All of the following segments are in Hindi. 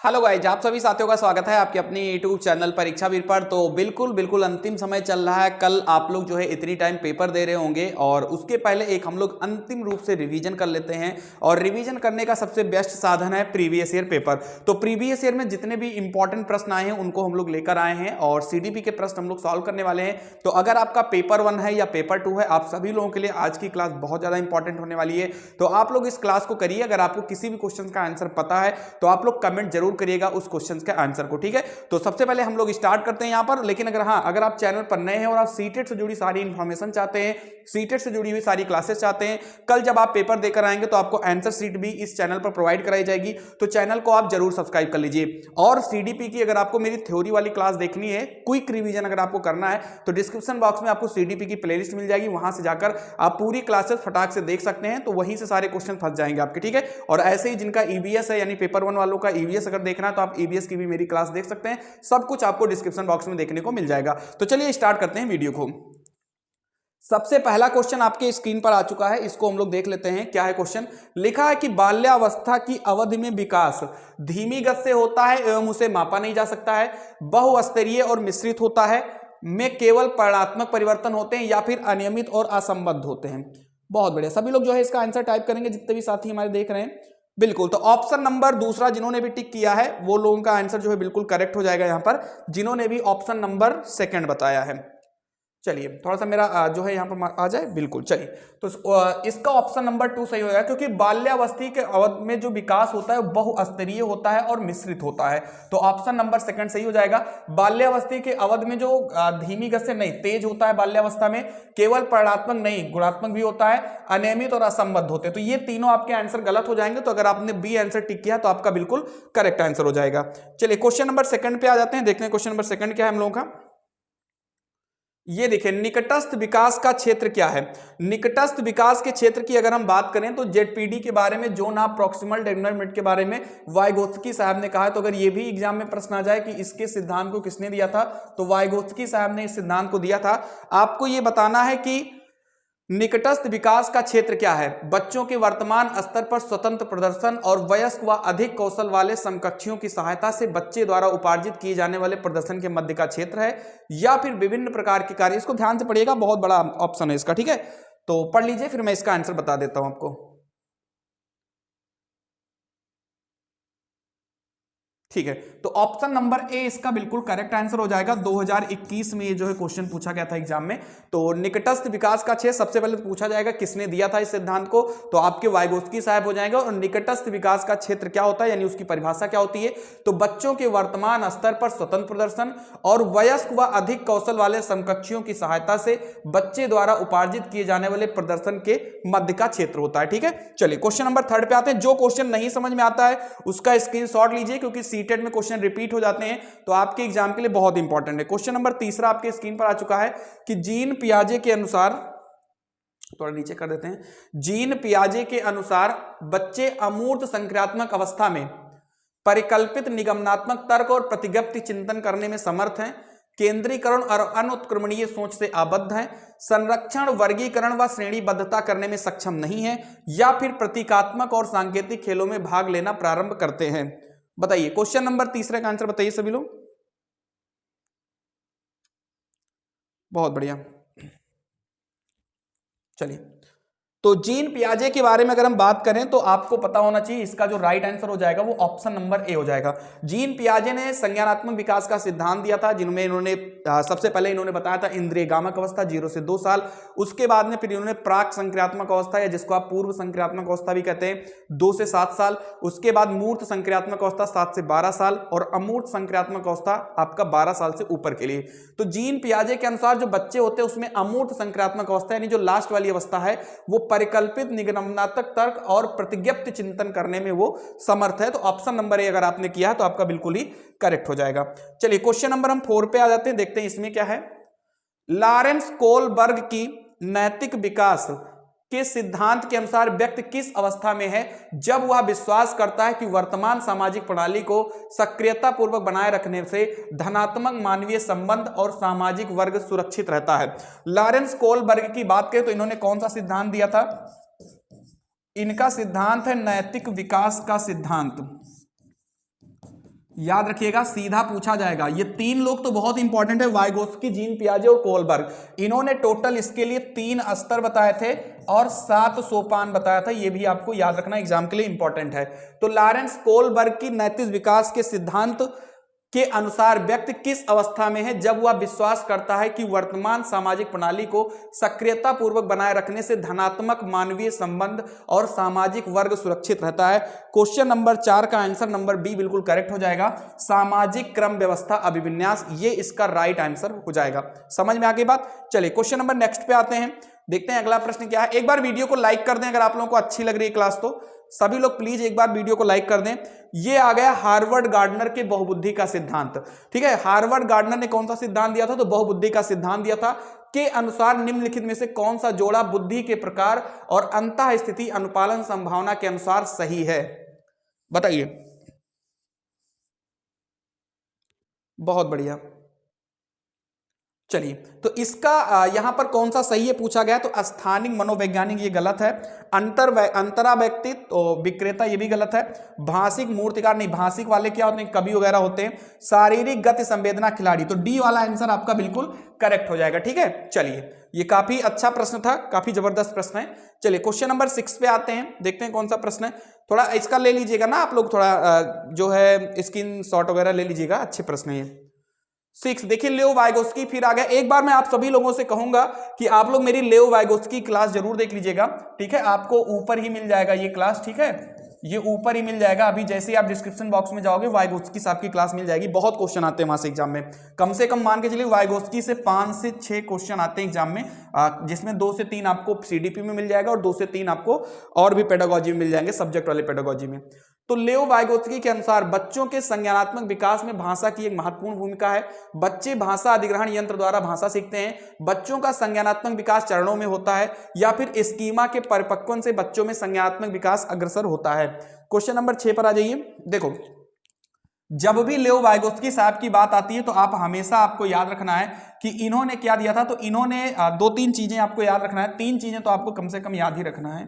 हेलो गाइज, आप सभी साथियों का स्वागत है आपके अपनी यूट्यूब चैनल परीक्षा वीर पर। तो बिल्कुल अंतिम समय चल रहा है। कल आप लोग जो है इतनी टाइम पेपर दे रहे होंगे और उसके पहले एक हम लोग अंतिम रूप से रिवीजन कर लेते हैं। और रिवीजन करने का सबसे बेस्ट साधन है प्रीवियस ईयर पेपर। तो प्रीवियस ईयर में जितने भी इंपॉर्टेंट प्रश्न आए हैं उनको हम लोग लेकर आए हैं और सीडीपी के प्रश्न हम लोग सॉल्व करने वाले हैं। तो अगर आपका पेपर 1 है या पेपर 2 है, आप सभी लोगों के लिए आज की क्लास बहुत ज्यादा इंपॉर्टेंट होने वाली है। तो आप लोग इस क्लास को करिए। अगर आपको किसी भी क्वेश्चन का आंसर पता है तो आप लोग कमेंट जरूर करिएगा उस क्वेश्चन के आंसर को, ठीक है। तो सबसे पहले हम लोग स्टार्ट करते हैं यहां पर। लेकिन अगर आप चैनल पर नए हैं और आप सीटेट से जुड़ी सारी इंफॉर्मेशन चाहते हैं, सीटेट से जुड़ी हुई सारी क्लासेस चाहते हैं, कल जब आप पेपर देकर आएंगे तो आपको आंसर शीट भी इस चैनल पर प्रोवाइड कराई जाएगी। तो चैनल को आप जरूर सब्सक्राइब कर लीजिए। और सीडीपी की अगर आपको मेरी थ्योरी वाली क्लास देखनी है, क्विक रिवीजन अगर आपको करना है, तो डिस्क्रिप्शन बॉक्स में आपको सीडीपी की प्लेलिस्ट मिल जाएगी। वहां से जाकर आप पूरी क्लासेस फटाक से देख सकते हैं। तो वहीं से सारे क्वेश्चन फंस जाएंगे आपके, ठीक है। और ऐसे ही जिनका ईबीएस है, यानी पेपर 1 वालों का ईबीएस अगर देखना है तो आप ईबीएस की भी मेरी क्लास देख सकते हैं। सब कुछ आपको डिस्क्रिप्शन बॉक्स में देखने को मिल जाएगा। तो चलिए स्टार्ट करते हैं वीडियो को। सबसे पहला क्वेश्चन आपके स्क्रीन पर आ चुका है, इसको हम लोग देख लेते हैं। क्या है क्वेश्चन? लिखा है कि बाल्यावस्था की अवधि में विकास धीमी गति से होता है एवं उसे मापा नहीं जा सकता है, बहुस्तरीय और मिश्रित होता है, में केवल परिणात्मक परिवर्तन होते हैं या फिर अनियमित और असंबद्ध होते हैं। बहुत बढ़िया, सभी लोग जो है इसका आंसर टाइप करेंगे जितने भी साथी हमारे देख रहे हैं। बिल्कुल, तो ऑप्शन नंबर दूसरा जिन्होंने भी टिक किया है वो लोगों का आंसर जो है बिल्कुल करेक्ट हो जाएगा यहां पर, जिन्होंने भी ऑप्शन नंबर सेकंड बताया है। चलिए थोड़ा सा मेरा जो है यहाँ पर आ जाए। बिल्कुल, चलिए तो इसका ऑप्शन नंबर 2 सही होगा, क्योंकि बाल्यावस्था के अवधि में जो विकास होता है वो बहुस्तरीय होता है और मिश्रित होता है। तो ऑप्शन नंबर सेकंड सही हो जाएगा। बाल्यावस्था के अवधि में जो धीमी गति से नहीं, तेज होता है बाल्यावस्था में, केवल परिणात्मक नहीं गुणात्मक भी होता है, अनियमित और असंबद्ध होते हैं। तो ये तीनों आपके आंसर गलत हो जाएंगे। तो अगर आपने बी आंसर टिक किया तो आपका बिल्कुल करेक्ट आंसर हो जाएगा। चलिए क्वेश्चन नंबर सेकंड पे आ जाते हैं, देखते हैं क्वेश्चन नंबर सेकंड क्या है हम लोगों का। ये देखिए, निकटस्थ विकास का क्षेत्र क्या है। निकटस्थ विकास के क्षेत्र की अगर हम बात करें तो जेडपीडी के बारे में, जोन ऑफ प्रॉक्सिमल डेवलपमेंट के बारे में वाइगोत्स्की साहब ने कहा है। तो अगर ये भी एग्जाम में प्रश्न आ जाए कि इसके सिद्धांत को किसने दिया था, तो वाइगोत्स्की साहब ने इस सिद्धांत को दिया था। आपको ये बताना है कि निकटस्थ विकास का क्षेत्र क्या है। बच्चों के वर्तमान स्तर पर स्वतंत्र प्रदर्शन और वयस्क व अधिक कौशल वाले समकक्षियों की सहायता से बच्चे द्वारा उपार्जित किए जाने वाले प्रदर्शन के मध्य का क्षेत्र है, या फिर विभिन्न प्रकार के कार्य। इसको ध्यान से पढ़िएगा, बहुत बड़ा ऑप्शन है इसका, ठीक है। तो पढ़ लीजिए, फिर मैं इसका आंसर बता देता हूं आपको। ठीक है, तो ऑप्शन नंबर ए इसका बिल्कुल करेक्ट आंसर हो जाएगा। 2021 में ये जो है क्वेश्चन पूछा गया था एग्जाम में। तो निकटस्थ विकास का क्षेत्र सबसे पहले पूछा जाएगा किसने दिया था इस सिद्धांत को, तो आपके वाइगोत्स्की साहब हो जाएंगे। और निकटस्थ विकास का क्षेत्र क्या होता है, यानी उसकी परिभाषा क्या होती है, तो बच्चों के वर्तमान स्तर पर स्वतंत्र प्रदर्शन और वयस्क व अधिक कौशल वाले समकक्षियों की सहायता से बच्चे द्वारा उपार्जित किए जाने वाले प्रदर्शन के मध्य का क्षेत्र होता है, ठीक है। चलिए क्वेश्चन नंबर थर्ड पे आते हैं। जो क्वेश्चन नहीं समझ में आता है उसका स्क्रीनशॉट लीजिए, क्योंकि सीटेट में क्वेश्चन रिपीट हो जाते हैं तो आपके एग्जाम के लिए बहुत इंपॉर्टेंट है। क्वेश्चन नंबर तीसरा आपके स्क्रीन पर आ चुका है कि जीन पियाजे के अनुसार, थोड़ा नीचे कर देते हैं, जीन पियाजे के अनुसार बच्चे अमूर्त संक्रियात्मक अवस्था में परिकल्पित निगमनात्मक तर्क और प्रतिज्ञप्ति चिंतन करने में समर्थ हैं, केंद्रीकरण और अनुत्क्रमणीय सोच से आबद्ध है, संरक्षण वर्गीकरण व श्रेणीबद्धता करने में सक्षम नहीं है, या फिर प्रतीकात्मक और सांकेतिक खेलों में भाग लेना प्रारंभ करते हैं। बताइए क्वेश्चन नंबर तीसरे का आंसर बताइए सभी लोग। बहुत बढ़िया, चलिए तो जीन पियाजे के बारे में अगर हम बात करें तो आपको पता होना चाहिए इसका जो राइट आंसर हो जाएगा वो ऑप्शन नंबर ए हो जाएगा। जीन पियाजे ने संज्ञानात्मक विकास का सिद्धांत दिया था, जिनमें इन्होंने सबसे पहले इन्होंने बताया था इंद्रिय गामक अवस्था 0 से 2 साल, उसके बाद में फिर इन्होंने प्राक संक्रियात्मक अवस्था या जिसको आप पूर्व संक्रियात्मक अवस्था भी कहते हैं 2 से 7 साल, उसके बाद मूर्त संक्रियात्मक अवस्था 7 से 12 साल और अमूर्त संक्रियात्मक अवस्था आपका 12 साल से ऊपर के लिए। तो जीन पियाजे के अनुसार जो बच्चे होते हैं उसमें अमूर्त संक्रियात्मक अवस्था यानी जो लास्ट वाली अवस्था है वो परिकल्पित निगमनात्मक तर्क और प्रतिज्ञप्ति चिंतन करने में वो समर्थ है। तो ऑप्शन नंबर ए अगर आपने किया है तो आपका बिल्कुल ही करेक्ट हो जाएगा। चलिए क्वेश्चन नंबर हम 4 पे आ जाते हैं, देखते हैं इसमें क्या है। लॉरेंस कोलबर्ग की नैतिक विकास के सिद्धांत के अनुसार व्यक्ति किस अवस्था में है जब वह विश्वास करता है कि वर्तमान सामाजिक प्रणाली को सक्रियता पूर्वक बनाए रखने से धनात्मक मानवीय संबंध और सामाजिक वर्ग सुरक्षित रहता है। लॉरेंस कोलबर्ग की बात करें तो इन्होंने कौन सा सिद्धांत दिया था, इनका सिद्धांत है नैतिक विकास का सिद्धांत। याद रखिएगा, सीधा पूछा जाएगा। ये तीन लोग तो बहुत इंपॉर्टेंट है, वाइगोत्स्की, जीन पियाजे और कोलबर्ग। इन्होंने टोटल इसके लिए 3 स्तर बताए थे और 7 सोपान बताया था। ये भी आपको याद रखना, एग्जाम के लिए इंपॉर्टेंट है। तो लॉरेंस कोलबर्ग की नैतिक विकास के सिद्धांत के अनुसार व्यक्ति किस अवस्था में है? जब वह विश्वास करता है कि वर्तमान सामाजिक प्रणाली को सक्रियता पूर्वक बनाए रखने से धनात्मक मानवीय संबंध और सामाजिक वर्ग सुरक्षित रहता है। क्वेश्चन नंबर 4 का आंसर नंबर बी बिल्कुल करेक्ट हो जाएगा, सामाजिक क्रम व्यवस्था अभिविन्यास, ये इसका राइट आंसर हो जाएगा। समझ में आ गई बात? चलिए क्वेश्चन नंबर नेक्स्ट पे आते हैं, देखते हैं अगला प्रश्न क्या है। एक बार वीडियो को लाइक कर दें अगर आप लोगों को अच्छी लग रही है क्लास, तो सभी लोग प्लीज एक बार वीडियो को लाइक कर दें। ये आ गया हार्वर्ड गार्डनर के बहुबुद्धि का सिद्धांत। ठीक है, हार्वर्ड गार्डनर ने कौन सा सिद्धांत दिया था? तो बहुबुद्धि का सिद्धांत दिया था। के अनुसार निम्नलिखित में से कौन सा जोड़ा बुद्धि के प्रकार और अंतः स्थिति अनुपालन संभावना के अनुसार सही है? बताइए। बहुत बढ़िया। चलिए, तो इसका यहां पर कौन सा सही है पूछा गया, तो स्थानिक मनोवैज्ञानिक ये गलत है, अंतरा व्यक्तित्व तो विक्रेता ये भी गलत है, भाषिक मूर्तिकार नहीं, भाषिक वाले क्या होते हैं? कवि वगैरह होते हैं, शारीरिक गति संवेदना खिलाड़ी, तो डी वाला आंसर आपका बिल्कुल करेक्ट हो जाएगा। ठीक है, चलिए ये काफी अच्छा प्रश्न था, काफी जबरदस्त प्रश्न है। चलिए क्वेश्चन नंबर 6 पे आते हैं, देखते हैं कौन सा प्रश्न है। थोड़ा इसका ले लीजिएगा ना आप लोग, थोड़ा जो है स्क्रीन शॉट वगैरह ले लीजिएगा, अच्छे प्रश्न है ये। 6 देखिए, लेओ वाइगोत्स्की फिर आ गया। एक बार मैं आप सभी लोगों से कहूंगा कि आप लोग मेरी लेओ वाइगोत्स्की क्लास जरूर देख लीजिएगा। ठीक है, आपको ऊपर ही मिल जाएगा ये क्लास। ठीक है, ये ऊपर ही मिल जाएगा, अभी जैसे ही आप डिस्क्रिप्शन बॉक्स में जाओगे वाइगोत्स्की साहब की क्लास मिल जाएगी। बहुत क्वेश्चन आते हैं वहां से एग्जाम में, कम से कम मान के चलिए वाइगोत्स्की से 5 से 6 क्वेश्चन आते हैं एग्जाम में, जिसमें 2 से 3 आपको सीडीपी में मिल जाएगा और 2 से 3 आपको और भी पेडागोजी में मिल जाएंगे, सब्जेक्ट वाले पेडागोजी में। तो लेओ वाइगोत्स्की के अनुसार बच्चों के संज्ञानात्मक विकास में भाषा की एक महत्वपूर्ण भूमिका है। बच्चे भाषा अधिग्रहण यंत्र द्वारा भाषा सीखते हैं। बच्चों का संज्ञानात्मक विकास चरणों में होता है या फिर स्कीमा के परिपक्वन से बच्चों में संज्ञानात्मक विकास अग्रसर होता है। क्वेश्चन नंबर 6 पर आ जाइए। देखो, जब भी लेओ वाइगोत्स्की साहब की बात आती है तो आप हमेशा आपको याद रखना है कि इन्होंने क्या दिया था। तो इन्होंने 2-3 चीजें आपको याद रखना है, 3 चीजें तो आपको कम से कम याद ही रखना है।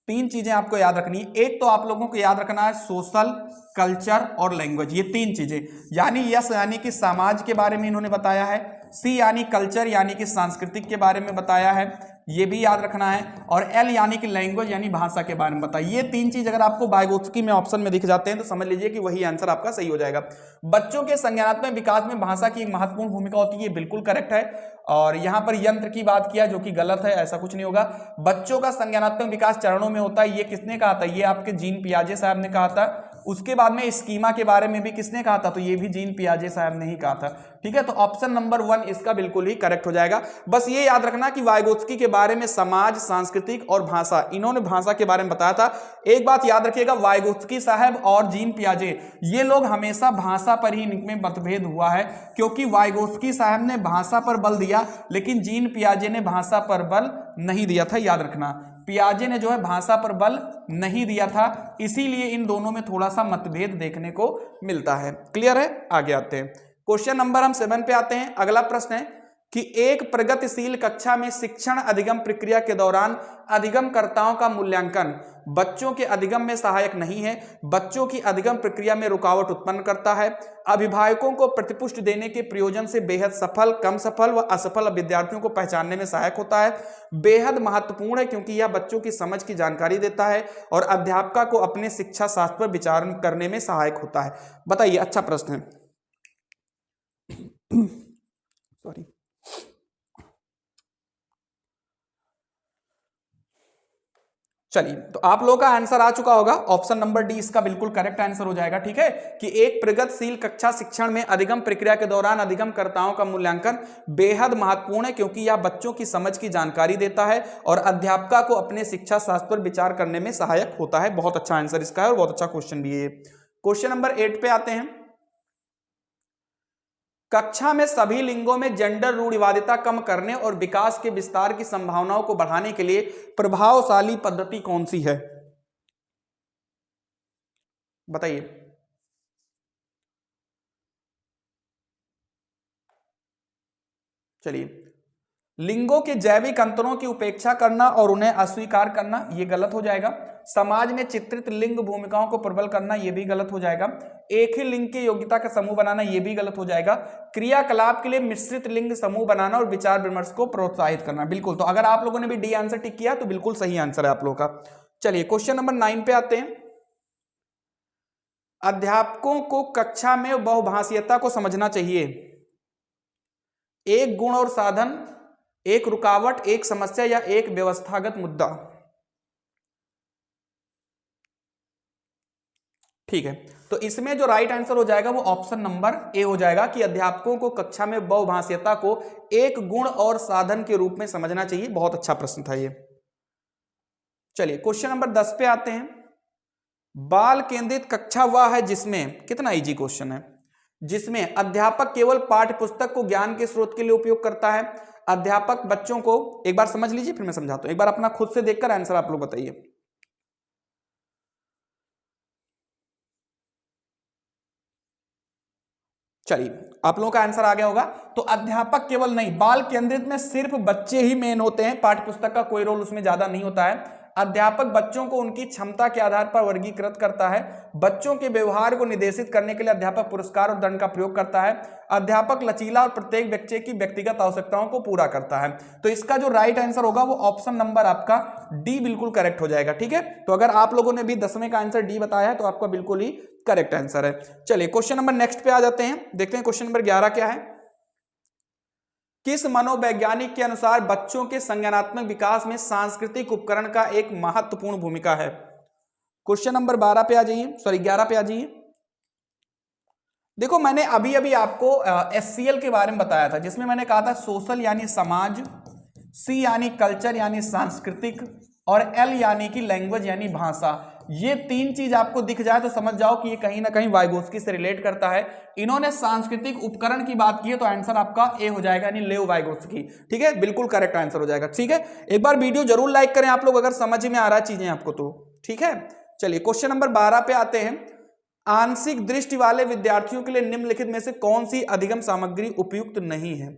3 चीजें आपको याद रखनी है। एक तो आप लोगों को याद रखना है सोशल, कल्चर और लैंग्वेज, ये 3 चीजें। यानी यस यानी कि समाज के बारे में इन्होंने बताया है, सी यानी कल्चर यानी कि सांस्कृतिक के बारे में बताया है, ये भी याद रखना है, और एल यानी कि लैंग्वेज यानी भाषा के बारे में बताया। ये 3 चीज अगर आपको वाइगोत्स्की में ऑप्शन में दिख जाते हैं तो समझ लीजिए कि वही आंसर आपका सही हो जाएगा। बच्चों के संज्ञानात्मक विकास में भाषा की एक महत्वपूर्ण भूमिका होती है, ये बिल्कुल करेक्ट है। और यहां पर यंत्र की बात किया जो कि गलत है, ऐसा कुछ नहीं होगा। बच्चों का संज्ञानात्मक विकास चरणों में होता है, ये किसने कहा था? ये आपके जीन पियाजे साहब ने कहा था। उसके बाद में स्कीमा के बारे में भी किसने कहा था? तो ये भी जीन पियाजे साहब ने ही कहा था। ठीक है, तो ऑप्शन नंबर 1 इसका बिल्कुल ही करेक्ट हो जाएगा। बस ये याद रखना कि वाइगोत्स्की के बारे में समाज, सांस्कृतिक और भाषा, इन्होंने भाषा के बारे में बताया था। एक बात याद रखिएगा, वाइगोत्स्की साहब और जीन पियाजे ये लोग हमेशा भाषा पर ही इनमें मतभेद हुआ है, क्योंकि वाइगोत्स्की साहब ने भाषा पर बल दिया लेकिन जीन पियाजे ने भाषा पर बल नहीं दिया था। याद रखना, पियाजे ने जो है भाषा पर बल नहीं दिया था, इसीलिए इन दोनों में थोड़ा सा मतभेद देखने को मिलता है। क्लियर है? आगे आते हैं, क्वेश्चन नंबर हम 7 पे आते हैं। अगला प्रश्न है कि एक प्रगतिशील कक्षा में शिक्षण अधिगम प्रक्रिया के दौरान अधिगमकर्ताओं का मूल्यांकन बच्चों के अधिगम में सहायक नहीं है, बच्चों की अधिगम प्रक्रिया में रुकावट उत्पन्न करता है, अभिभावकों को प्रतिपुष्टि देने के प्रयोजन से बेहद सफल, कम सफल व असफल विद्यार्थियों को पहचानने में सहायक होता है, बेहद महत्वपूर्ण है क्योंकि यह बच्चों की समझ की जानकारी देता है और अध्यापक को अपने शिक्षा शास्त्र पर विचार करने में सहायक होता है। बताइए, अच्छा प्रश्न है। सॉरी, चलिए, तो आप लोगों का आंसर आ चुका होगा, ऑप्शन नंबर डी इसका बिल्कुल करेक्ट आंसर हो जाएगा। ठीक है, कि एक प्रगतिशील कक्षा शिक्षण में अधिगम प्रक्रिया के दौरान अधिगमकर्ताओं का मूल्यांकन बेहद महत्वपूर्ण है क्योंकि यह बच्चों की समझ की जानकारी देता है और अध्यापक को अपने शिक्षा शास्त्र पर विचार करने में सहायक होता है। बहुत अच्छा आंसर इसका है और बहुत अच्छा क्वेश्चन भी है। क्वेश्चन नंबर 8 पे आते हैं। कक्षा में सभी लिंगों में जेंडर रूढ़िवादिता कम करने और विकास के विस्तार की संभावनाओं को बढ़ाने के लिए प्रभावशाली पद्धति कौन सी है? बताइए। चलिए, लिंगों के जैविक अंतरों की उपेक्षा करना और उन्हें अस्वीकार करना, यह गलत हो जाएगा। समाज में चित्रित लिंग भूमिकाओं को प्रबल करना, यह भी गलत हो जाएगा। एक ही लिंग की योग्यता का समूह बनाना, यह भी गलत हो जाएगा। क्रियाकलाप के लिए मिश्रित लिंग समूह बनाना और विचार विमर्श को प्रोत्साहित करना, बिल्कुल। तो अगर आप लोगों ने भी डी आंसर टिक किया तो बिल्कुल सही आंसर है आप लोगों का। चलिए क्वेश्चन नंबर 9 पे आते हैं। अध्यापकों को कक्षा में बहुभाषीयता को समझना चाहिए। एक गुण और साधन, एक रुकावट, एक समस्या या एक व्यवस्थागत मुद्दा। ठीक है, तो इसमें जो राइट आंसर हो जाएगा वो ऑप्शन नंबर ए हो जाएगा कि अध्यापकों को कक्षा में बहुभाषीयता को एक गुण और साधन के रूप में समझना चाहिए। बहुत अच्छा प्रश्न था ये। चलिए क्वेश्चन नंबर 10 पे आते हैं। बाल केंद्रित कक्षा वह है जिसमें, कितना इजी क्वेश्चन है, जिसमें अध्यापक केवल पाठ्य पुस्तक को ज्ञान के स्रोत के लिए उपयोग करता है। अध्यापक बच्चों को, एक बार समझ लीजिए फिर मैं समझाता हूं, एक बार अपना खुद से देखकर आंसर आप लोग बताइए। चलिए आप लोगों का आंसर आ गया होगा। तो अध्यापक केवल नहीं, बाल केंद्रित में सिर्फ बच्चे ही मेन होते हैं, पाठ्य पुस्तक का कोई रोल उसमें ज्यादा नहीं होता है। अध्यापक बच्चों को उनकी क्षमता के आधार पर वर्गीकृत करता है। बच्चों के व्यवहार को निर्देशित करने के लिए अध्यापक पुरस्कार और दंड का प्रयोग करता है। अध्यापक लचीला और प्रत्येक बच्चे की व्यक्तिगत आवश्यकताओं को पूरा करता है। तो इसका जो राइट आंसर होगा वो ऑप्शन नंबर आपका डी बिल्कुल करेक्ट हो जाएगा। ठीक है, तो अगर आप लोगों ने भी 10वें का आंसर डी बताया है तो आपका बिल्कुल ही करेक्ट आंसर है। चलिए क्वेश्चन नंबर नेक्स्ट पे आ जाते हैं, देखते हैं क्वेश्चन नंबर 11 क्या है। किस मनोवैज्ञानिक के अनुसार बच्चों के संज्ञानात्मक विकास में सांस्कृतिक उपकरण का एक महत्वपूर्ण भूमिका है? क्वेश्चन नंबर 12 पे आ जाइए, सॉरी 11 पे आ जाइए। देखो मैंने अभी अभी आपको एससीएल के बारे में बताया था, जिसमें मैंने कहा था सोशल यानी समाज, सी यानी कल्चर यानी सांस्कृतिक, और एल यानी कि लैंग्वेज यानी भाषा। ये तीन चीज आपको दिख जाए तो समझ जाओ कि ये कहीं ना कहीं वाइगोत्स्की से रिलेट करता है। इन्होंने सांस्कृतिक उपकरण की बात की है तो आंसर आपका ए हो जाएगा, यानी लेव वाइगोत्स्की। ठीक है, बिल्कुल करेक्ट आंसर हो जाएगा। ठीक है, एक बार वीडियो जरूर लाइक करें आप लोग अगर समझ में आ रहा है चीजें आपको तो। ठीक है, चलिए क्वेश्चन नंबर 12 पे आते हैं। आंशिक दृष्टि वाले विद्यार्थियों के लिए निम्नलिखित में से कौन सी अधिगम सामग्री उपयुक्त नहीं है?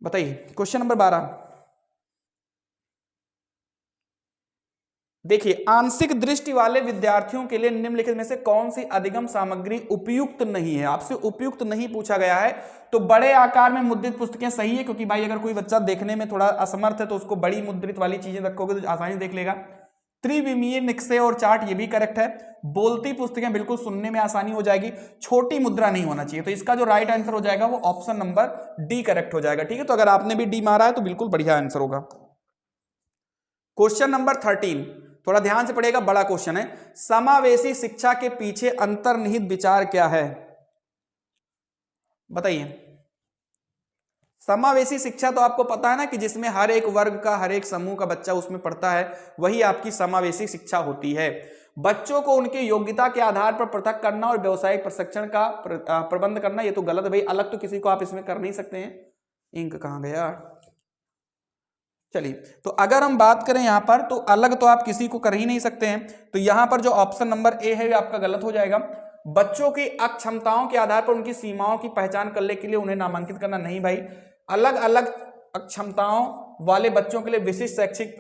बताइए क्वेश्चन नंबर 12। देखिए आंशिक दृष्टि वाले विद्यार्थियों के लिए निम्नलिखित में से कौन सी अधिगम सामग्री उपयुक्त नहीं है? आपसे उपयुक्त नहीं पूछा गया है, तो बड़े आकार में मुद्रित पुस्तकें सही है, क्योंकि भाई अगर कोई बच्चा देखने में थोड़ा असमर्थ है तो उसको बड़ी मुद्रित वाली चीजें रखोगे तो आसानी देख लेगा। त्रिविमीय निक्से और चार्ट, ये भी करेक्ट है। बोलती पुस्तकें बिल्कुल सुनने में आसानी हो जाएगी। छोटी मुद्रा नहीं होना चाहिए, तो इसका जो राइट आंसर हो जाएगा वो ऑप्शन नंबर डी करेक्ट हो जाएगा। ठीक है, तो अगर आपने भी डी मारा है तो बिल्कुल बढ़िया आंसर होगा। क्वेश्चन नंबर 13, थोड़ा ध्यान से पढ़िएगा, बड़ा क्वेश्चन है। समावेशी शिक्षा के पीछे अंतर्निहित विचार क्या है? बताइए। समावेशी शिक्षा तो आपको पता है ना कि जिसमें हर एक वर्ग का, हर एक समूह का बच्चा उसमें पढ़ता है, वही आपकी समावेशी शिक्षा होती है। बच्चों को उनकी योग्यता के आधार पर पृथक करना और व्यवसायिक प्रशिक्षण का प्रबंध करना, ये तो गलत है भाई। अलग तो किसी को आप इसमें कर नहीं सकते हैं। इंक कहां गया? चलिए, तो अगर हम बात करें यहां पर तो अलग तो आप किसी को कर ही नहीं सकते हैं, तो यहां पर जो ऑप्शन नंबर ए है आपका गलत हो जाएगा। बच्चों की अक्षमताओं के आधार पर उनकी सीमाओं की पहचान करने के लिए उन्हें नामांकित करना, नहीं भाई। अलग अलग अक्षमताओं वाले बच्चों के लिए विशिष्ट शैक्षिक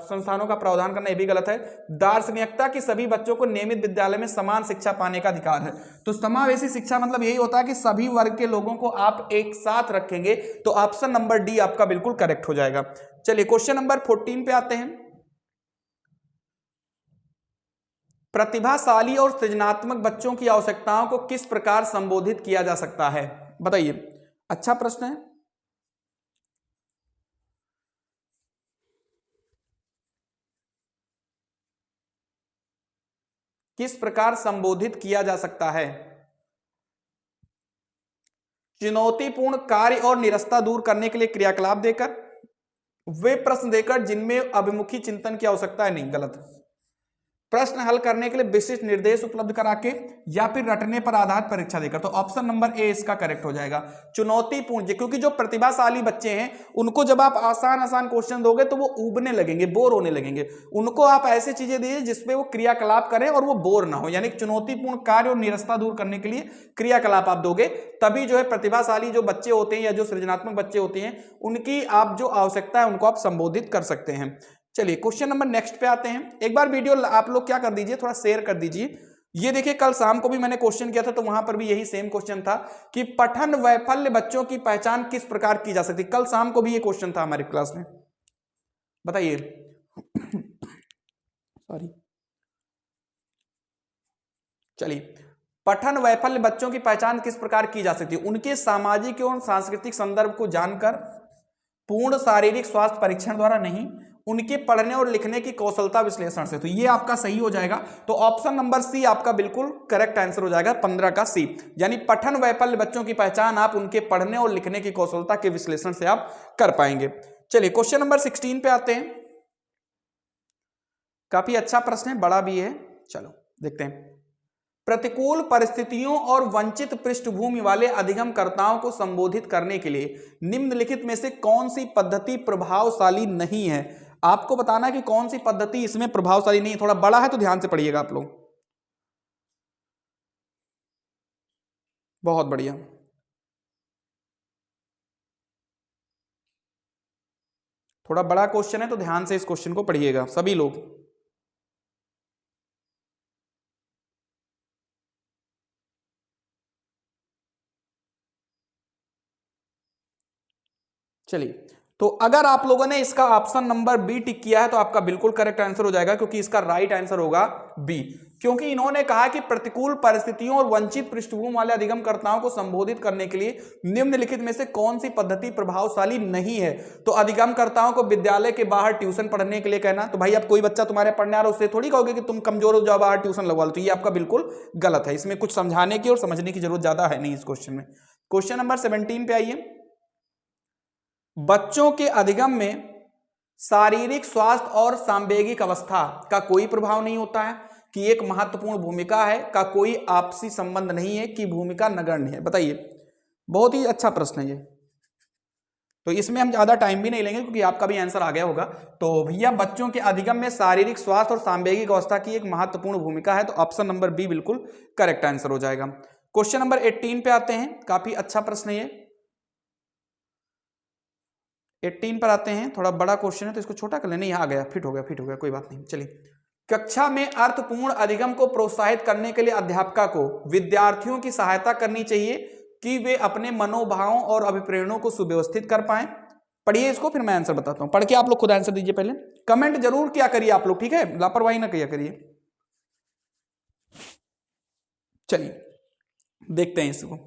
संस्थानों का प्रावधान करना, यह भी गलत है। दार्शनिकता की सभी बच्चों को नियमित विद्यालय में समान शिक्षा पाने का अधिकार है। तो समावेशी शिक्षा मतलब यही होता है कि सभी वर्ग के लोगों को आप एक साथ रखेंगे, तो ऑप्शन नंबर डी आपका बिल्कुल करेक्ट हो जाएगा। चलिए क्वेश्चन नंबर 14 पे आते हैं। प्रतिभाशाली और सृजनात्मक बच्चों की आवश्यकताओं को किस प्रकार संबोधित किया जा सकता है? बताइए, अच्छा प्रश्न है। किस प्रकार संबोधित किया जा सकता है? चुनौतीपूर्ण कार्य और निरस्ता दूर करने के लिए क्रियाकलाप देकर, वे प्रश्न देकर जिनमें अभिमुखी चिंतन की आवश्यकता है, नहीं, गलत। प्रश्न हल करने के लिए विशिष्ट निर्देश उपलब्ध करा के या फिर रटने पर आधारित परीक्षा देकर। तो ऑप्शन नंबर ए इसका करेक्ट हो जाएगा, चुनौतीपूर्ण। क्योंकि जो प्रतिभाशाली बच्चे हैं उनको जब आप आसान आसान क्वेश्चन दोगे तो वो ऊबने लगेंगे, बोर होने लगेंगे। उनको आप ऐसी चीजें दीजिए जिसपे वो क्रियाकलाप करें और वो बोर ना हो, यानी चुनौतीपूर्ण कार्य और निरस्ता दूर करने के लिए क्रियाकलाप आप दोगे, तभी जो है प्रतिभाशाली जो बच्चे होते हैं या जो सृजनात्मक बच्चे होते हैं उनकी आप जो आवश्यकता है उनको आप संबोधित कर सकते हैं। चलिए क्वेश्चन नंबर नेक्स्ट पे आते हैं। एक बार वीडियो आप लोग क्या कर दीजिए, थोड़ा शेयर कर दीजिए। ये देखिए कल शाम को भी मैंने क्वेश्चन किया था तो वहां पर भी यही सेम क्वेश्चन था कि पठन वैफल्य बच्चों की पहचान किस प्रकार की जा सकती है। कल शाम को भी ये क्वेश्चन था हमारी क्लास में, बताइए। सॉरी, चलिए, पठन वैफल्य बच्चों की पहचान किस प्रकार की जा सकती है? उनके सामाजिक एवं सांस्कृतिक संदर्भ को जानकर, पूर्ण शारीरिक स्वास्थ्य परीक्षण द्वारा नहीं, उनके पढ़ने और लिखने की कौशलता विश्लेषण से। तो ये आपका सही हो जाएगा। तो ऑप्शन नंबर सी आपका बिल्कुल करेक्ट आंसर हो जाएगा, 15 का सी, यानी पठन वैफल्य बच्चों की पहचान आप उनके पढ़ने और लिखने की कौशलता के विश्लेषण से आप कर पाएंगे। चलिए क्वेश्चन नंबर 16 पे आते हैं। काफी अच्छा प्रश्न है, बड़ा भी है, चलो देखते हैं। प्रतिकूल परिस्थितियों और वंचित पृष्ठभूमि वाले अधिगमकर्ताओं को संबोधित करने के लिए निम्नलिखित में से कौन सी पद्धति प्रभावशाली नहीं है? आपको बताना है कि कौन सी पद्धति इसमें प्रभावशाली नहीं है। थोड़ा बड़ा है तो ध्यान से पढ़िएगा आप लोग। बहुत बढ़िया, थोड़ा बड़ा क्वेश्चन है तो ध्यान से इस क्वेश्चन को पढ़िएगा सभी लोग। चलिए, तो अगर आप लोगों ने इसका ऑप्शन नंबर बी टिक किया है तो आपका बिल्कुल करेक्ट आंसर हो जाएगा, क्योंकि इसका राइट आंसर होगा बी। क्योंकि इन्होंने कहा कि प्रतिकूल परिस्थितियों और वंचित पृष्ठभूमि वाले अधिगमकर्ताओं को संबोधित करने के लिए निम्नलिखित में से कौन सी पद्धति प्रभावशाली नहीं है। तो अधिगमकर्ताओं को विद्यालय के बाहर ट्यूशन पढ़ने के लिए कहना, तो भाई अब कोई बच्चा तुम्हारे पढ़ने आ रहा है उससे थोड़ी कहोगे कि तुम कमजोर हो जाओ बाहर ट्यूशन लगवा लो। तो ये आपका बिल्कुल गलत है, इसमें कुछ समझाने की और समझने की जरूरत ज्यादा है नहीं इस क्वेश्चन में। क्वेश्चन नंबर 17 पे आइए। बच्चों के अधिगम में शारीरिक स्वास्थ्य और सांवेगिक अवस्था का कोई प्रभाव नहीं होता है कि एक महत्वपूर्ण भूमिका है, का कोई आपसी संबंध नहीं है कि भूमिका नगण्य है। बताइए, बहुत ही अच्छा प्रश्न है ये। तो इसमें हम ज्यादा टाइम भी नहीं लेंगे क्योंकि आपका भी आंसर आ गया होगा। तो भैया बच्चों के अधिगम में शारीरिक स्वास्थ्य और सांवेगिक अवस्था की एक महत्वपूर्ण भूमिका है, तो ऑप्शन नंबर बी बिल्कुल करेक्ट आंसर हो जाएगा। क्वेश्चन नंबर 18 पे आते हैं। काफी अच्छा प्रश्न है ये। 18 पर आते हैं। थोड़ा बड़ा क्वेश्चन है तो इसको छोटा कर लेने। यहाँ आ गया, फिट हो गया, कोई बात नहीं। चलिए, कक्षा में अर्थपूर्ण अधिगम को प्रोत्साहित करने के लिए अध्यापका को विद्यार्थियों की सहायता करनी चाहिए कि वे अपने मनोभावों और अभिप्रेरणों को सुव्यवस्थित कर पाएं। पढ़िए इसको, फिर मैं आंसर बताता हूं। पढ़ के आप लोग खुद आंसर दीजिए। पहले कमेंट जरूर किया करिए आप लोग, ठीक है, लापरवाही ना किया करिए। चलिए देखते हैं इसको,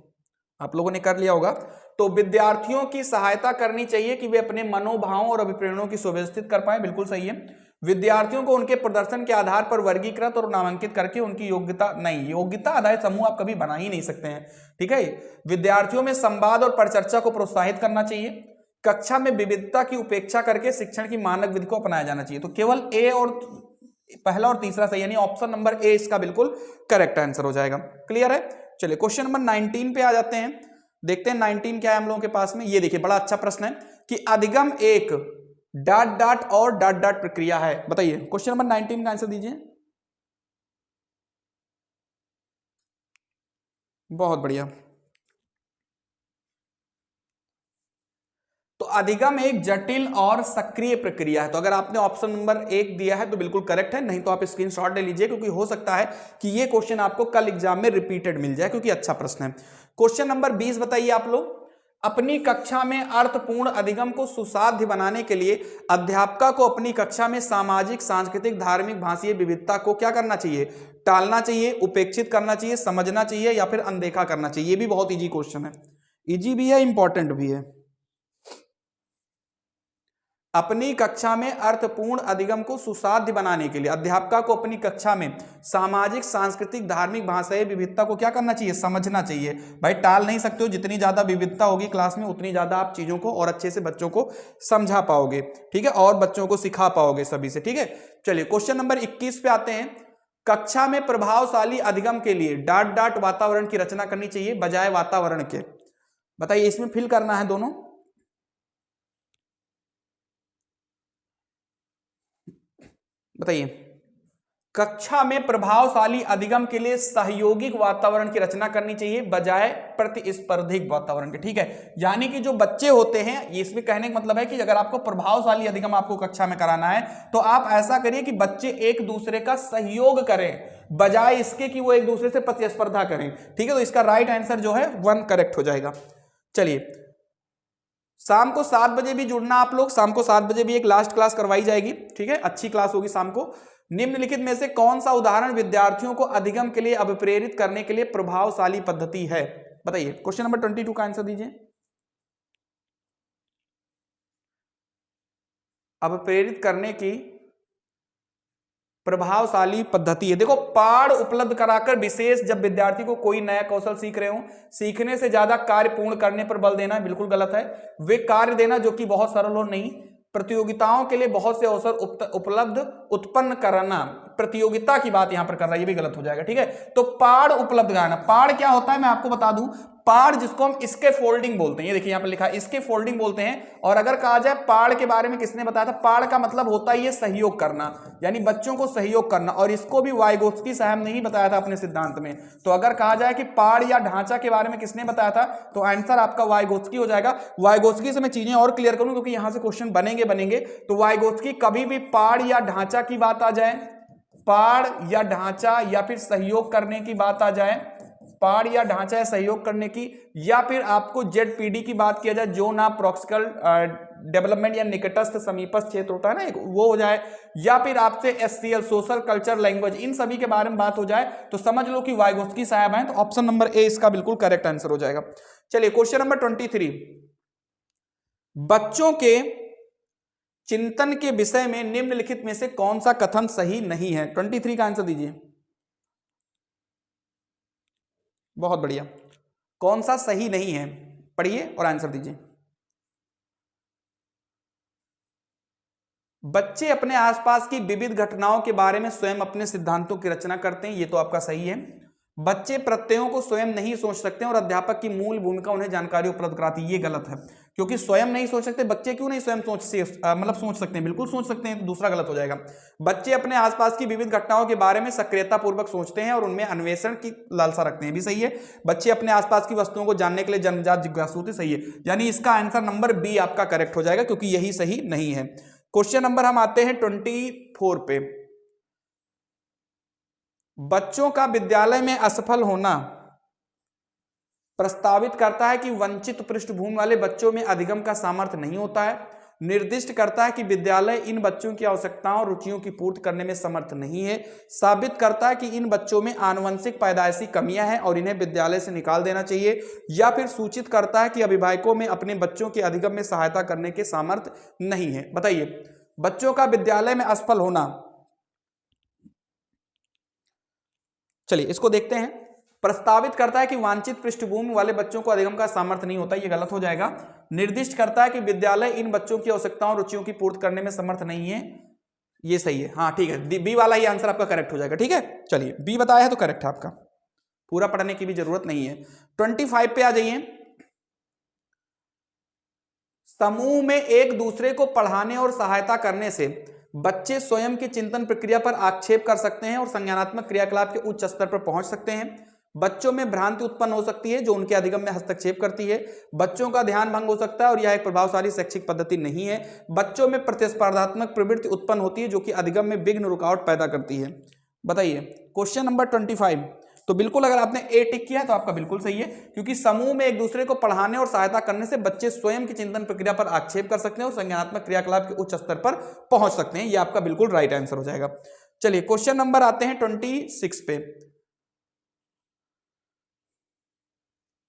आप लोगों ने कर लिया होगा। तो विद्यार्थियों की सहायता करनी चाहिए कि वे अपने मनोभावों और अभिप्रेरणों की सुव्यवस्थित कर पाए, बिल्कुल सही है। विद्यार्थियों को उनके प्रदर्शन के आधार पर वर्गीकृत और नामांकित करके उनकी योग्यता नहीं, योग्यता आधारित समूह आप कभी बना ही नहीं सकते हैं, ठीक है। विद्यार्थियों में संवाद और परिचर्चा को प्रोत्साहित करना चाहिए। कक्षा में विविधता की उपेक्षा करके शिक्षण की मानक विधि को अपनाया जाना चाहिए। तो केवल ए और पहला और तीसरा सही, यानी ऑप्शन नंबर ए इसका बिल्कुल करेक्ट आंसर हो जाएगा। क्लियर है। चलिए क्वेश्चन नंबर 19 पे आ जाते हैं। देखते हैं 19 क्या है हम लोगों के पास में। ये देखिए बड़ा अच्छा प्रश्न है कि अधिगम एक ... और ... प्रक्रिया है। बताइए क्वेश्चन नंबर 19 का आंसर दीजिए। बहुत बढ़िया। तो अधिगम एक जटिल और सक्रिय प्रक्रिया है। तो अगर आपने ऑप्शन नंबर 1 दिया है तो बिल्कुल करेक्ट है, नहीं तो आप स्क्रीनशॉट ले लीजिए, क्योंकि हो सकता है कि ये क्वेश्चन आपको कल एग्जाम में रिपीटेड मिल जाए, क्योंकि अच्छा प्रश्न है। क्वेश्चन नंबर 20 बताइए आप लोग। अपनी कक्षा में अर्थपूर्ण अधिगम को सुसाध्य बनाने के लिए अध्यापका को अपनी कक्षा में सामाजिक, सांस्कृतिक, धार्मिक, भाषीय विविधता को क्या करना चाहिए? टालना चाहिए, उपेक्षित करना चाहिए, समझना चाहिए या फिर अनदेखा करना चाहिए। ये भी बहुत इजी क्वेश्चन है, इजी भी है, इंपॉर्टेंट भी है। अपनी कक्षा में अर्थपूर्ण अधिगम को सुसाध्य बनाने के लिए अध्यापका को अपनी कक्षा में सामाजिक, सांस्कृतिक, धार्मिक, भाषाई विविधता को क्या करना चाहिए? समझना चाहिए। भाई टाल नहीं सकते हो, जितनी ज्यादा विविधता होगी क्लास में उतनी ज्यादा आप चीजों को और अच्छे से बच्चों को समझा पाओगे, ठीक है, और बच्चों को सिखा पाओगे सभी से, ठीक है। चलिए क्वेश्चन नंबर 21 पे आते हैं। कक्षा में प्रभावशाली अधिगम के लिए डॉट डॉट वातावरण की रचना करनी चाहिए बजाय वातावरण के। बताइए, इसमें फिल करना है दोनों। बताइए, कक्षा में प्रभावशाली अधिगम के लिए सहयोगिक वातावरण की रचना करनी चाहिए बजाय प्रतिस्पर्धिक वातावरण के। ठीक है, यानी कि जो बच्चे होते हैं, ये इसमें कहने का मतलब है कि अगर आपको प्रभावशाली अधिगम आपको कक्षा में कराना है तो आप ऐसा करिए कि बच्चे एक दूसरे का सहयोग करें बजाय इसके कि वो एक दूसरे से प्रतिस्पर्धा करें। ठीक है, तो इसका राइट आंसर जो है 1 करेक्ट हो जाएगा। चलिए, शाम को 7 बजे भी जुड़ना आप लोग, शाम को 7 बजे भी एक लास्ट क्लास करवाई जाएगी। ठीक है, अच्छी क्लास होगी शाम को। निम्नलिखित में से कौन सा उदाहरण विद्यार्थियों को अधिगम के लिए अभिप्रेरित करने के लिए प्रभावशाली पद्धति है? बताइए, क्वेश्चन नंबर 22 का आंसर दीजिए। अभिप्रेरित करने की प्रभावशाली पद्धति है, देखो, पाठ उपलब्ध कराकर विशेष जब विद्यार्थी को कोई नया कौशल सीख रहे हो, सीखने से ज्यादा कार्य पूर्ण करने पर बल देना बिल्कुल गलत है। वे कार्य देना जो कि बहुत सरल हो, नहीं, प्रतियोगिताओं के लिए बहुत से अवसर उपलब्ध उत्पन्न कराना, प्रतियोगिता की बात यहां पर कर रहा है, ये भी गलत हो जाएगा। ठीक है, तो पाठ उपलब्ध कराना, पाठ क्या होता है मैं आपको बता दूं, पाठ जिसको हम इसके फोल्डिंग बोलते हैं, ये देखिए यहां पर लिखा है इसके फोल्डिंग बोलते हैं। और अगर कहा जाए पाठ के बारे में किसने बताया था, पाठ का मतलब होता है ये सहयोग करना, यानी बच्चों को सहयोग करना, और इसको भी वाइगोत्स्की साहब ने ही बताया था अपने सिद्धांत में। तो अगर कहा जाए कि पाठ या ढांचा के बारे में किसने बताया था, तो आंसर आपका वाइगोत्स्की हो जाएगा। वाइगोत्स्की से मैं चीजें और क्लियर करूं क्योंकि यहां से क्वेश्चन बनेंगे। तो वाइगोत्स्की कभी भी पाठ या ढांचा की बात आ जाए, पाठ या ढांचा या फिर सहयोग करने की बात आ जाए, पाठ या ढांचा या सहयोग करने की, या फिर आपको जेडपीडी की बात किया जाए, जो ना प्रॉक्सिकल डेवलपमेंट या निकटस्थ समीपस्थ क्षेत्र होता है ना, वो हो जाए, या फिर आपसे एससीएल सोशल कल्चर लैंग्वेज, इन सभी के बारे में बात हो जाए, तो समझ लो कि वाइगोत्स्की साहब हैं। तो ऑप्शन नंबर ए इसका बिल्कुल करेक्ट आंसर हो जाएगा। चलिए, क्वेश्चन नंबर 23, बच्चों के चिंतन के विषय में निम्नलिखित में से कौन सा कथन सही नहीं है? 23 का आंसर दीजिए। बहुत बढ़िया, कौन सा सही नहीं है, पढ़िए और आंसर दीजिए। बच्चे अपने आसपास की विविध घटनाओं के बारे में स्वयं अपने सिद्धांतों की रचना करते हैं, ये तो आपका सही है। बच्चे प्रत्ययों को स्वयं नहीं सोच सकते और अध्यापक की मूल भूमिका उन्हें जानकारी उपलब्ध कराती है, ये गलत है, क्योंकि स्वयं नहीं सोच सकते, बच्चे क्यों नहीं स्वयं सोच सकते हैं, बिल्कुल सोच सकते हैं, तो दूसरा गलत हो जाएगा। बच्चे अपने आसपास की विविध घटनाओं के बारे में सक्रियता पूर्वक सोचते हैं और उनमें अन्वेषण की लालसा रखते हैं, भी सही है। बच्चे अपने आसपास की वस्तुओं को जानने के लिए जन्मजात जिज्ञासु होते, सही है। यानी इसका आंसर नंबर बी आपका करेक्ट हो जाएगा, क्योंकि यही सही नहीं है। क्वेश्चन नंबर हम आते हैं 24 पे। बच्चों का विद्यालय में असफल होना प्रस्तावित करता है कि वंचित पृष्ठभूमि वाले बच्चों में अधिगम का सामर्थ्य नहीं होता है, निर्दिष्ट करता है कि विद्यालय इन बच्चों की आवश्यकताओं और रुचियों की पूर्ति करने में समर्थ नहीं है, साबित करता है कि इन बच्चों में आनुवंशिक पैदाइशी कमियां हैं और इन्हें विद्यालय से निकाल देना चाहिए, या फिर सूचित करता है कि अभिभावकों में अपने बच्चों के अधिगम में सहायता करने के सामर्थ्य नहीं है। बताइए, बच्चों का विद्यालय में असफल होना, चलिए इसको देखते हैं। प्रस्तावित करता है कि वांछित पृष्ठभूमि वाले बच्चों को अधिगम का सामर्थ्य नहीं होता, ये गलत हो जाएगा। निर्दिष्ट करता है कि विद्यालय इन बच्चों की आवश्यकताओं और रुचियों की पूर्ति करने में समर्थ नहीं है, ये सही है। हाँ ठीक है, बी वाला ही आंसर आपका करेक्ट हो जाएगा। ठीक है, चलिए बी बताया है तो करेक्ट है आपका, पूरा पढ़ने की भी जरूरत नहीं है। 25 पे आ जाइए। समूह में एक दूसरे को पढ़ाने और सहायता करने से बच्चे स्वयं की चिंतन प्रक्रिया पर आक्षेप कर सकते हैं और संज्ञानात्मक क्रियाकलाप के उच्च स्तर पर पहुंच सकते हैं। बच्चों में भ्रांति उत्पन्न हो सकती है जो उनके अधिगम में हस्तक्षेप करती है। बच्चों का ध्यान भंग हो सकता है और यह एक प्रभावशाली शैक्षिक पद्धति नहीं है। बच्चों में प्रतिस्पर्धात्मक प्रवृत्ति उत्पन्न होती है जो कि अधिगम में विघ्न रुकावट पैदा करती है। बताइए, क्वेश्चन नंबर 25, तो बिल्कुल अगर आपने ए टिक किया है तो आपका बिल्कुल सही है, क्योंकि समूह में एक दूसरे को पढ़ाने और सहायता करने से बच्चे स्वयं की चिंतन प्रक्रिया पर आक्षेप कर सकते हैं और संज्ञानात्मक क्रियाकलाप के उच्च स्तर पर पहुंच सकते हैं, यह आपका बिल्कुल राइट आंसर हो जाएगा। चलिए क्वेश्चन नंबर आते हैं 26 पे।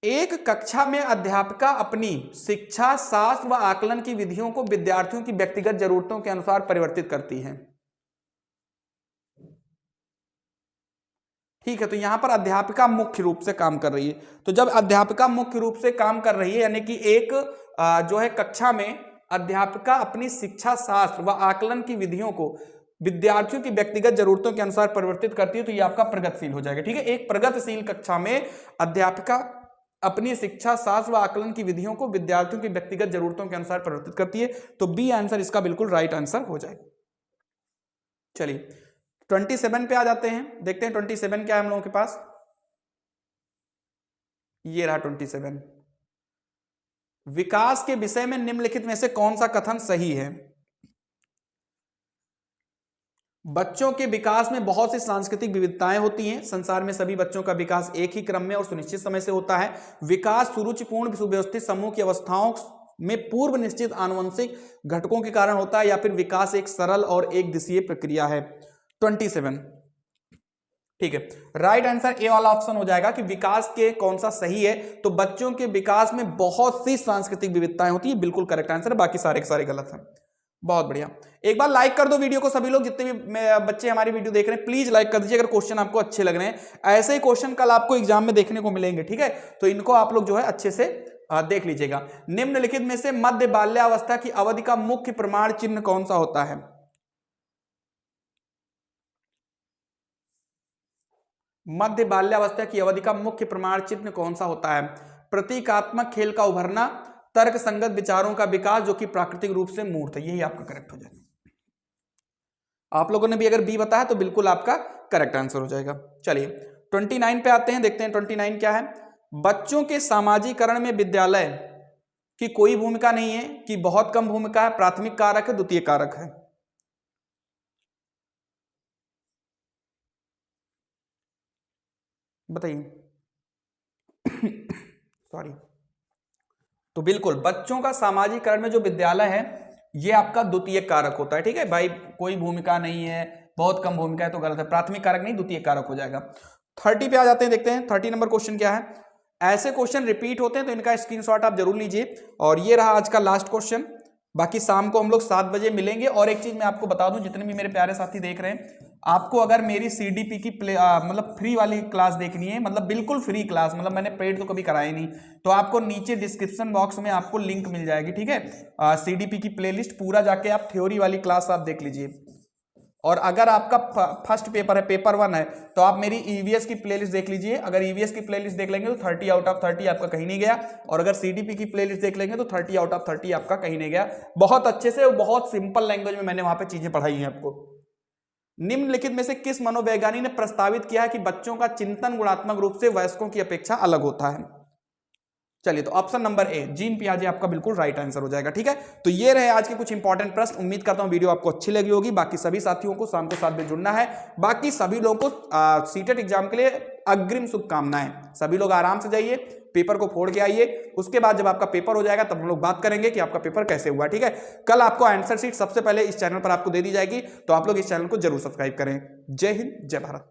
एक कक्षा में अध्यापिका अपनी शिक्षा शास्त्र व आकलन की विधियों को विद्यार्थियों की व्यक्तिगत जरूरतों के अनुसार परिवर्तित करती है। ठीक है, तो यहां पर अध्यापिका मुख्य रूप से काम कर रही है। तो जब अध्यापिका मुख्य रूप से काम कर रही है, यानी कि एक जो है कक्षा में अध्यापिका अपनी शिक्षा शास्त्र व आकलन की विधियों को विद्यार्थियों की व्यक्तिगत जरूरतों के अनुसार परिवर्तित करती है, तो ये आपका प्रगतिशील हो जाएगा। ठीक है, एक प्रगतिशील कक्षा में अध्यापिका अपनी शिक्षा शास्त्र व आकलन की विधियों को विद्यार्थियों की व्यक्तिगत जरूरतों के अनुसार परिवर्तित करती है, तो बी आंसर इसका बिल्कुल राइट आंसर हो जाएगा। चलिए 27 पे आ जाते हैं, देखते हैं 27 क्या है हम लोगों के पास। ये रहा 27। विकास के विषय में निम्नलिखित में से कौन सा कथन सही है? बच्चों के विकास में बहुत सी सांस्कृतिक विविधताएं होती हैं। संसार में सभी बच्चों का विकास एक ही क्रम में और सुनिश्चित समय से होता है। विकास सुरुचिपूर्ण सुव्यवस्थित समूह की अवस्थाओं में पूर्व निश्चित आनुवंशिक घटकों के कारण होता है, या फिर विकास एक सरल और एक दिशीय प्रक्रिया है। 27 ठीक है, राइट आंसर ए वाला ऑप्शन हो जाएगा कि विकास के कौन सा सही है, तो बच्चों के विकास में बहुत सी सांस्कृतिक विविधताएं होती है, बिल्कुल करेक्ट आंसर है, बाकी सारे के सारे गलत हैं। बहुत बढ़िया, एक बार लाइक कर दो वीडियो को सभी लोग, जितने भी बच्चे हमारी वीडियो देख रहे हैं प्लीज लाइक कर दीजिए अगर क्वेश्चन आपको अच्छे लग रहे हैं। ऐसे ही क्वेश्चन कल आपको एग्जाम में देखने को मिलेंगे, ठीक है, तो इनको आप लोग जो है अच्छे से देख लीजिएगा। निम्नलिखित में से मध्य बाल्यावस्था की अवधि का मुख्य प्रमाण चिन्ह कौन सा होता है? मध्य बाल्यावस्था की अवधि का मुख्य प्रमाण चिन्ह कौन सा होता है? प्रतीकात्मक खेल का उभरना, तर्क संगत विचारों का विकास जो कि प्राकृतिक रूप से मूर्त है, यही आपका करेक्ट हो जाएगा। आप लोगों ने भी अगर बी बताया तो बिल्कुल आपका करेक्ट आंसर हो जाएगा। चलिए 29 पे आते हैं, देखते हैं 29 क्या है। बच्चों के सामाजिकरण में विद्यालय की कोई भूमिका नहीं है, कि बहुत कम भूमिका है, प्राथमिक कारक है, द्वितीय कारक है? बताइए। सॉरी, तो बिल्कुल बच्चों का सामाजिकरण में जो विद्यालय है ये आपका द्वितीय कारक होता है। ठीक है भाई, कोई भूमिका नहीं है, बहुत कम भूमिका है तो गलत है, प्राथमिक कारक नहीं द्वितीय कारक हो जाएगा। 30 पे आ जाते हैं, देखते हैं 30 नंबर क्वेश्चन क्या है। ऐसे क्वेश्चन रिपीट होते हैं तो इनका स्क्रीनशॉट आप जरूर लीजिए। और ये रहा आज का लास्ट क्वेश्चन, बाकी शाम को हम लोग 7 बजे मिलेंगे। और एक चीज मैं आपको बता दूं, जितने भी मेरे प्यारे साथी देख रहे हैं, आपको अगर मेरी सीडीपी की मतलब फ्री वाली क्लास देखनी है, मतलब बिल्कुल फ्री क्लास, मतलब मैंने पेड तो कभी कराई नहीं, तो आपको नीचे डिस्क्रिप्शन बॉक्स में आपको लिंक मिल जाएगी। ठीक है, सीडीपी की प्लेलिस्ट पूरा जाके आप थ्योरी वाली क्लास आप देख लीजिए। और अगर आपका फर्स्ट पेपर है, पेपर 1 है, तो आप मेरी ईवीएस की प्लेलिस्ट देख लीजिए। अगर ईवीएस की प्लेलिस्ट देख लेंगे तो 30 आउट ऑफ 30 आपका कहीं नहीं गया। और अगर सीडीपी की प्लेलिस्ट देख लेंगे तो 30 आउट ऑफ 30 आपका कहीं नहीं गया। बहुत अच्छे से, बहुत सिंपल लैंग्वेज में मैंने वहां पे चीजें पढ़ाई हैं आपको। निम्नलिखित में से किस मनोवैज्ञानिक ने प्रस्तावित किया है कि बच्चों का चिंतन गुणात्मक रूप से वयस्कों की अपेक्षा अलग होता है? चलिए, तो ऑप्शन नंबर ए जीन पियाजे आपका बिल्कुल राइट आंसर हो जाएगा। ठीक है, तो ये रहे आज के कुछ इंपॉर्टेंट प्रश्न। उम्मीद करता हूं वीडियो आपको अच्छी लगी होगी। बाकी सभी साथियों को शाम को 7 बजे जुड़ना है। बाकी सभी लोगों को सीटेट एग्जाम के लिए अग्रिम शुभकामनाएं। सभी लोग आराम से जाइए, पेपर को फोड़ के आइए। उसके बाद जब आपका पेपर हो जाएगा तब हम लोग बात करेंगे कि आपका पेपर कैसे हुआ। ठीक है, कल आपको आंसर शीट सबसे पहले इस चैनल पर आपको दे दी जाएगी, तो आप लोग इस चैनल को जरूर सब्सक्राइब करें। जय हिंद, जय भारत।